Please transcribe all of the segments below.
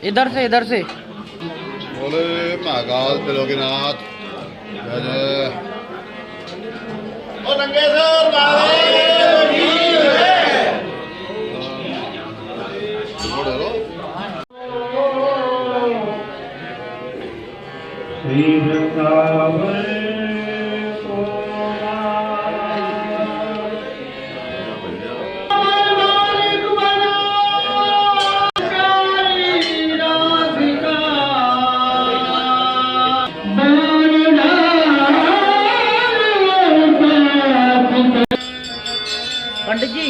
इधर से बोले महाकाल त्रिलोकीनाथ जय ओ नंगेश्वर महादेव की जय। श्री वृंदावन पंडित जी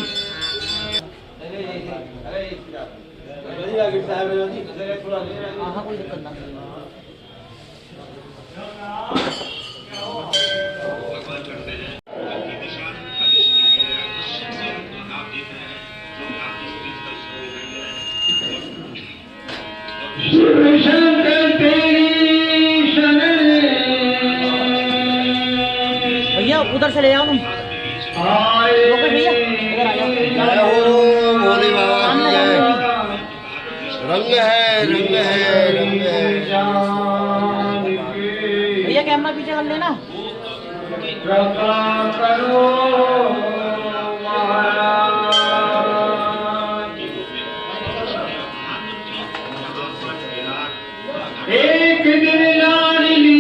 हाँ कोई दिक्कत ना। भैया उधर से ले आओ तुम भैया इधर आ जाओ। भोले बाबा रंग है रंग है रंग है। भैया कैमरा पीछे कर लेना। एक दिन लाडली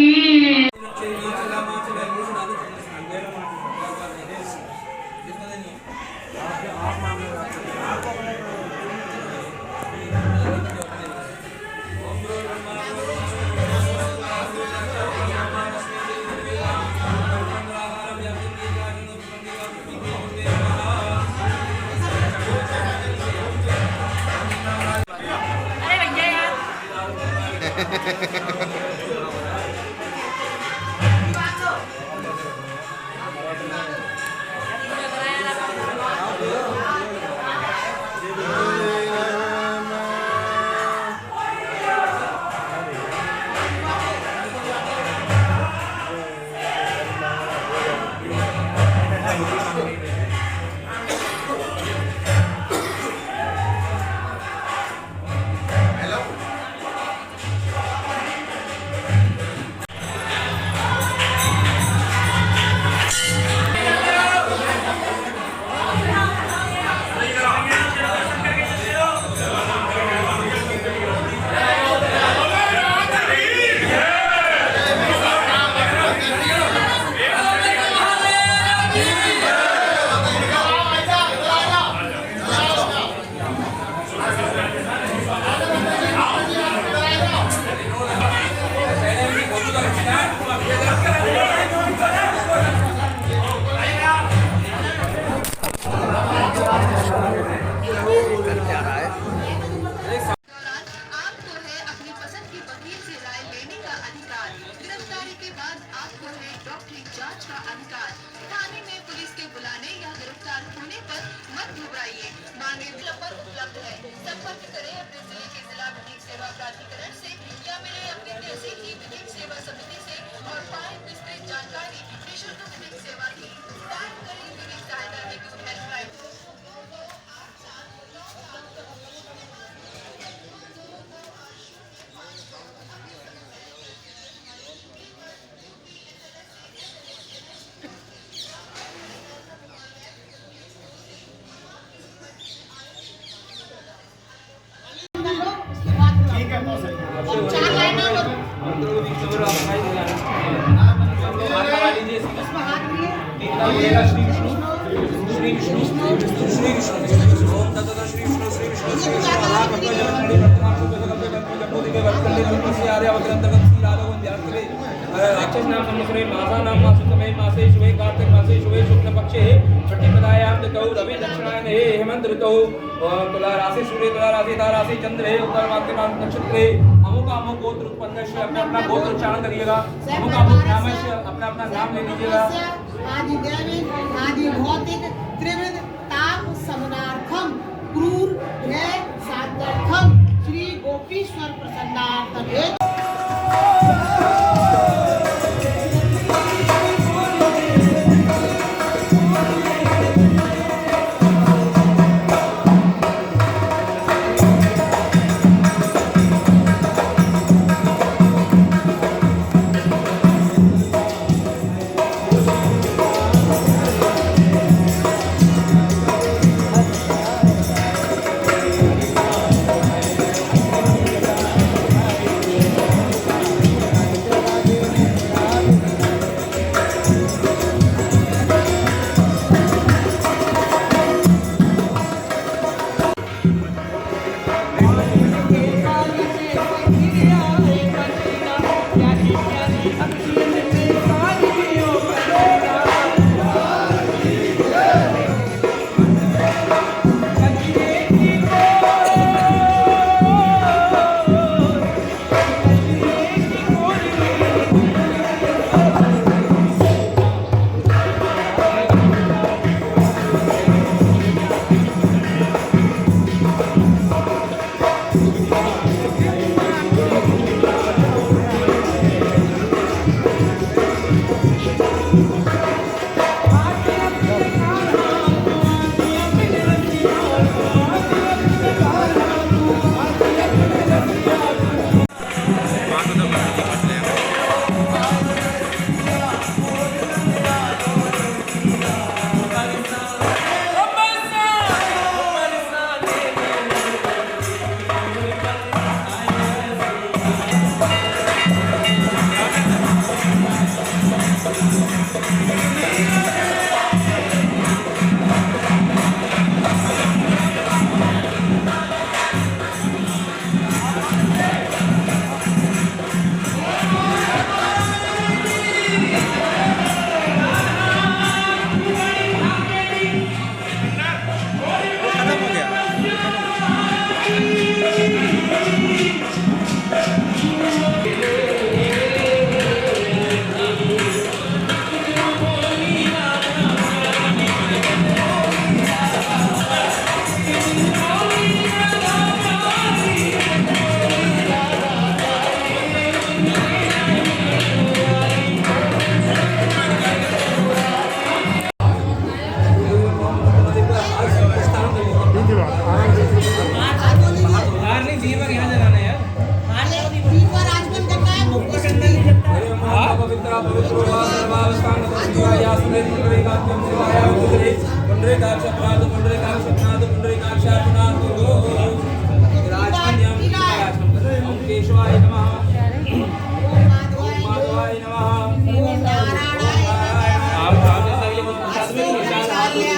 हेमंत ऋतु तुला राशि सूर्य तुला राशि तारा राशि चंद्र है उत्तर भाग के बाद नक्षत्र है। अमुक अमुक गोत्र उत्पन्न से अपना अपना गोत्र उच्चारण करिएगा। अमुक अमुक नाम से अपना अपना नाम ले लीजिएगा। आदि दैविक आदि भौतिक त्रिविध ताप समनार्थम क्रूर भय साध्यर्थम श्री गोपीश्वर प्रसन्नार्थम।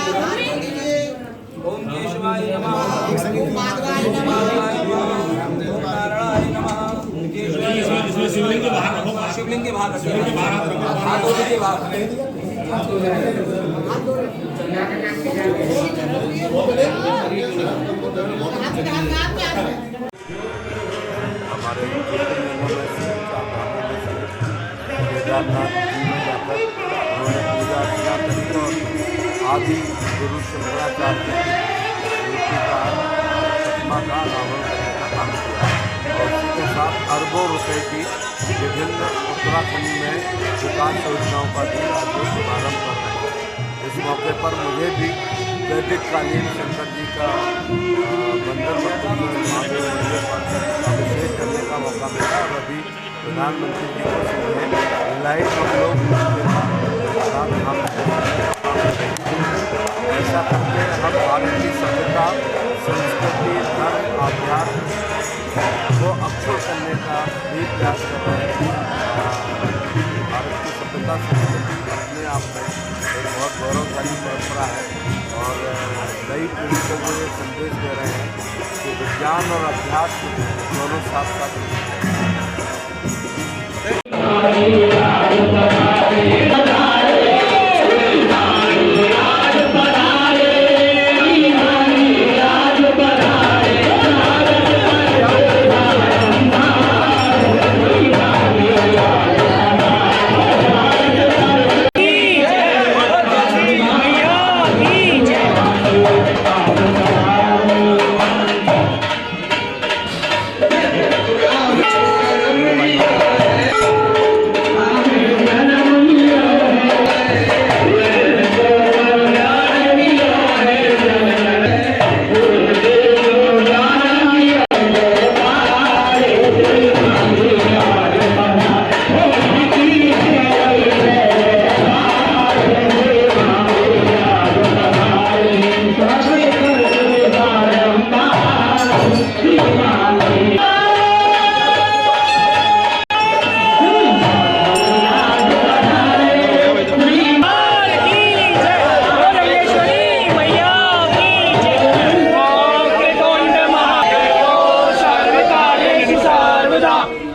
हाथ जोड़िए। ओम केशवाय नमः। ओम माधवाय नमः। ओम नारायणाय नमः। इसमें शिवलिंग के बाहर रखो। शिवलिंग के बाहर शिवलिंग के बाहर हाथ रखो। हाथ धो दीजिए बाहर। हमारे ज्योतिर्लिंगों में से चारधामों में से केदारनाथ जी में जाकर उन्होंने पूजा अर्चना करी और आदि गुरु शंकराचार्य की मूर्ति का प्रतिमा का अनावरण करने का काम किया और उसी के साथ अरबों रुपए की विभिन्न उत्तराखंड में विकास योजनाओं का भी आज वो शुभारम्भ कर रहे हैं। इस मौके पर मुझे भी वैदिक कालीन शंकर जी का मंदिर महादेव मंदिर पर अभिषेक करने का मौका मिला और अभी प्रधानमंत्री जी को सीधे लाइव हम लोग ऐसा करके हम भारत की सभ्यता संस्कृति धर्म अध्यात्म को अक्षुण्ण करने का भी प्रयास कर रहे हैं। भारत की सभ्यता संस्कृति अपने आप में एक बहुत गौरवशाली परंपरा है और नई पीढ़ी को वो ये संदेश दे रहे हैं कि विज्ञान और अध्यात्म दोनों साथ साथ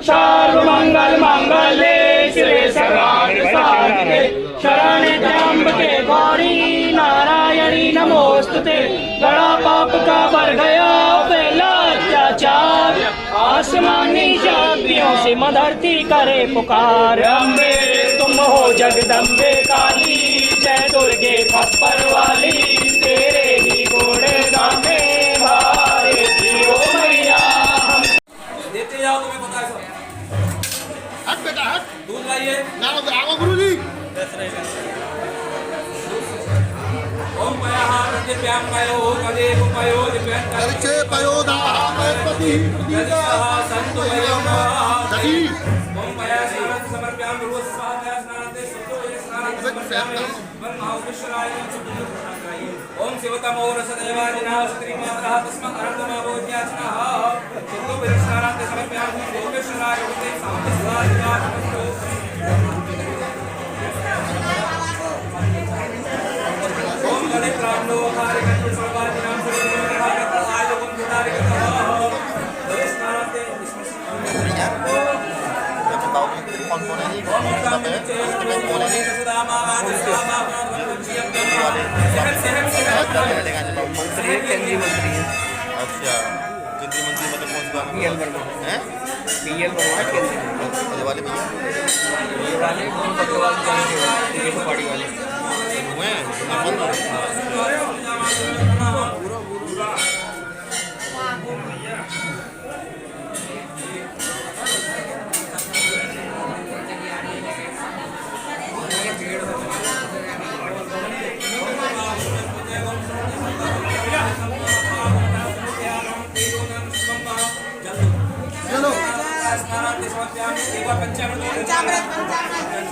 सर्वमंगल मांगल्ये शिवे सर्वार्थ साधिके शरण्ये त्र्यंबके गौरी नारायणी नमोस्तुते। बड़ा पाप का बढ़ गया पहला अत्याचार, आसमानी शक्तियों से मधरती करे पुकार। अम्बे तुम हो जगदम्बे काली, जय दुर्गे खप्पर वाली, तेरे ही गुण गाने भारती ओ मैया। देते जाओ, तुम्हें पता है सब। हट बेटा हट। दूध लाइए। आओ गुरुजी। ओम पयः प्रतिप्यां पयो कदेव पयो दिव्यं परिचय पयोदापति यदिशः सन्तु वयं दही। ओम पयः स्नानं समर्प्यां गुरुस्वाहा स्नानान्ते सुतो ये स्नानं समर्प्यामि ब्रह्मा विश्वराय ओम शिवतमो रसदेवादिना श्रीमातः तस्मात् अनन्तमा भोज्याचनः सुतो ये स्नानान्ते समर्प्यामि विश्वराय उते सामस्वादिना ओम गणे प्राणो कार्यकर्तृ सर्वादिनां सर्वोपहारकर्ता आयोगं गुणारिकतः स्नानान्ते केंद्रीय मंत्री है। अच्छा केंद्रीय मंत्री मतलब कौन सी बात BL वर्मा है? BL वर्मा केंद्रीय मंत्री वाले भैया ये वाले कौन पटवाल के पार्टी वाले हुए हैं।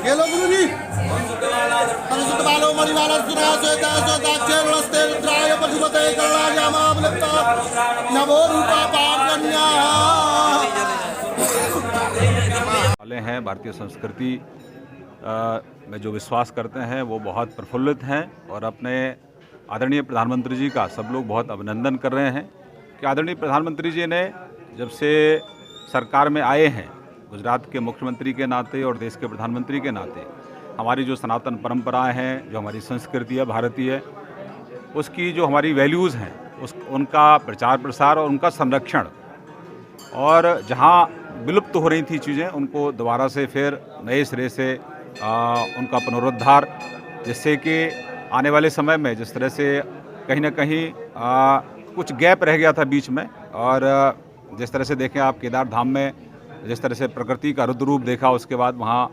गेलो गुरुजी। अनुसुतबालो मणिवाला सुरासोदाक्षेणस्ते रुद्राय पशुपते करुणायामावलिप्ता नमो रूपा पार्वन्या। वाले हैं भारतीय संस्कृति में जो विश्वास करते हैं वो बहुत प्रफुल्लित हैं और अपने आदरणीय प्रधानमंत्री जी का सब लोग बहुत अभिनंदन कर रहे हैं कि आदरणीय प्रधानमंत्री जी ने जब से सरकार में आए हैं, गुजरात के मुख्यमंत्री के नाते और देश के प्रधानमंत्री के नाते हमारी जो सनातन परंपराएं हैं, जो हमारी संस्कृति है भारतीय, उसकी जो हमारी वैल्यूज़ हैं उनका प्रचार प्रसार और उनका संरक्षण, और जहां विलुप्त हो रही थी चीज़ें उनको दोबारा से फिर नए सिरे से उनका पुनरुद्धार, जिससे कि आने वाले समय में जिस तरह से कहीं ना कहीं कुछ गैप रह गया था बीच में, और जिस तरह से देखें आप केदार धाम में जिस तरह से प्रकृति का रुद्र रूप देखा, उसके बाद वहाँ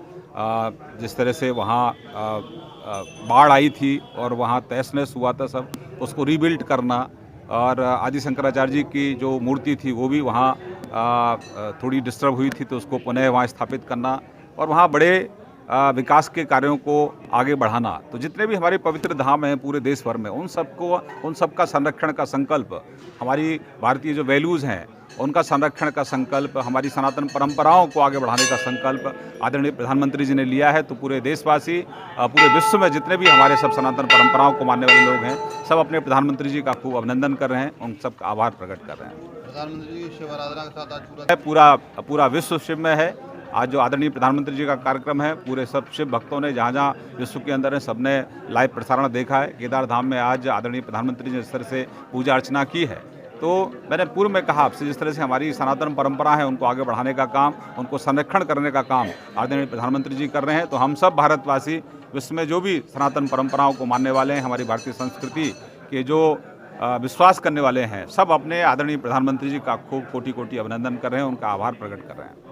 जिस तरह से वहाँ बाढ़ आई थी और वहाँ तहस नहस हुआ था सब, उसको रीबिल्ड करना, और आदि शंकराचार्य जी की जो मूर्ति थी वो भी वहाँ थोड़ी डिस्टर्ब हुई थी, तो उसको पुनः वहाँ स्थापित करना और वहाँ बड़े विकास के कार्यों को आगे बढ़ाना। तो जितने भी हमारे पवित्र धाम हैं पूरे देश भर में, उन सब का संरक्षण का संकल्प, हमारी भारतीय जो वैल्यूज़ हैं उनका संरक्षण का संकल्प, हमारी सनातन परंपराओं को आगे बढ़ाने का संकल्प आदरणीय प्रधानमंत्री जी ने लिया है। तो पूरे देशवासी, पूरे विश्व में जितने भी हमारे सब सनातन परंपराओं को मानने वाले लोग हैं, सब अपने प्रधानमंत्री जी का खूब अभिनंदन कर रहे हैं, उन सब का आभार प्रकट कर रहे हैं। प्रधानमंत्री जी शिव आराधना के साथ आज पूरा विश्व शिव में है। आज जो आदरणीय प्रधानमंत्री जी का कार्यक्रम है, पूरे सब शिव भक्तों ने जहाँ जहाँ विश्व के अंदर है सबने लाइव प्रसारण देखा है। केदार धाम में आज आदरणीय प्रधानमंत्री जी ने जिस तरह से पूजा अर्चना की है, तो मैंने पूर्व में कहा आपसे, जिस तरह से हमारी सनातन परंपरा है उनको आगे बढ़ाने का काम, उनको संरक्षण करने का काम आदरणीय प्रधानमंत्री जी कर रहे हैं। तो हम सब भारतवासी विश्व में जो भी सनातन परंपराओं को मानने वाले हैं, हमारी भारतीय संस्कृति के जो विश्वास करने वाले हैं, सब अपने आदरणीय प्रधानमंत्री जी का खूब कोटि कोटि अभिनंदन कर रहे हैं, उनका आभार प्रकट कर रहे हैं।